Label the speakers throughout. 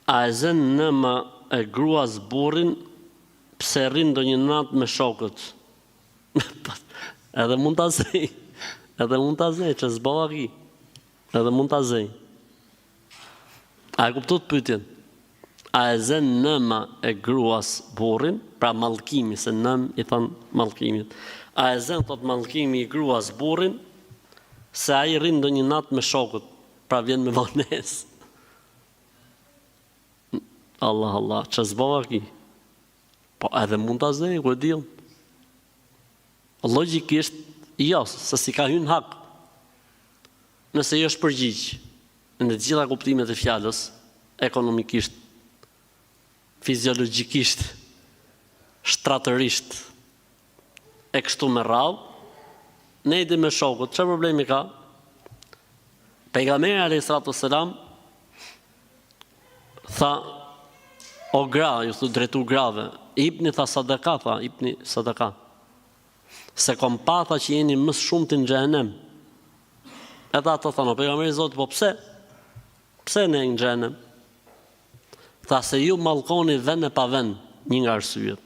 Speaker 1: A e zën nëma e gruas burrin pse rrin ndonjë natë me shokët? Edhe mund ta zej. Edhe mund ta zej, që s'bova ki. Edhe mund ta zej. A e kuptot pyetjen? A e zën nëma e gruas burrin, pra mallkimi, se nëm i thon mallkimit. A e zën thot mallkimi i gruas burrin se ai rrin ndonjë natë me shokët, pra vjen me vonesë. Allah, që s'bova ki? Po edhe mund ta zej, ku e diun. Logjikisht, jo, se si ka hyn hak. Nëse jo është përgjigj, në të gjitha kuptimet e fjalës, ekonomikisht, fiziologjikisht, shtratërisht, e kështu me radhë, ne i me shokët, çfarë problemi ka? Pejgamberi alayhis salam tha, o gra, ju thu drejtu grave, ipni tha sadaka, tha, ipni sadaka. Se kom pa tha që jeni më shumë të në xhenem. Edhe ata thanë, pejgamberi Zotit, po pse? Pse ne në xhenem? Tha se ju mallkoni vend e pa vend, një nga arsyet.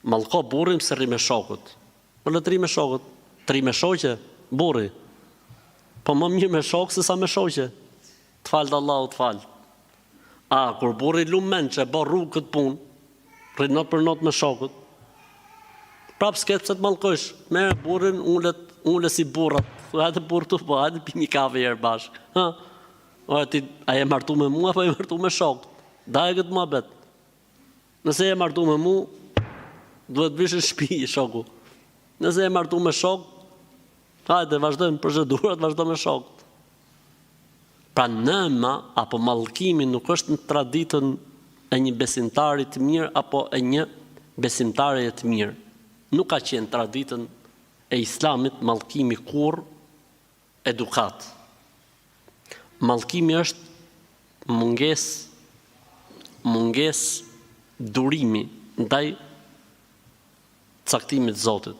Speaker 1: Mallko burrin se rri me shokët. Po le të rri me shokët, të rri me shoqe, burri. Po më mirë me shokë se sa me shoqe. Të falë Allahu, të falë. A, kur burri lumen që e bo rrugë këtë punë, rrit not për not me shokët, prapë s'ket pse të mallkosh, merë burrin, ule si burrat, hajde burr tu, po hajde pi një kafe herë bashkë. A je martu me mua, apo je martu me shokët? Daj këtë muhabet. Nëse je martu me mua, duhet vishë në shtëpi shoku. Nëse je martu me shokët, hajde vazhdojnë procedurat, vazhdo me shokët. Pra nëma apo mallkimi nuk është në traditën e një besimtari të mirë apo e një besimtare të mirë. Nuk ka qenë traditën e islamit mallkimi kur edukat. Mallkimi është mungesë durimi ndaj caktimit të Zotit.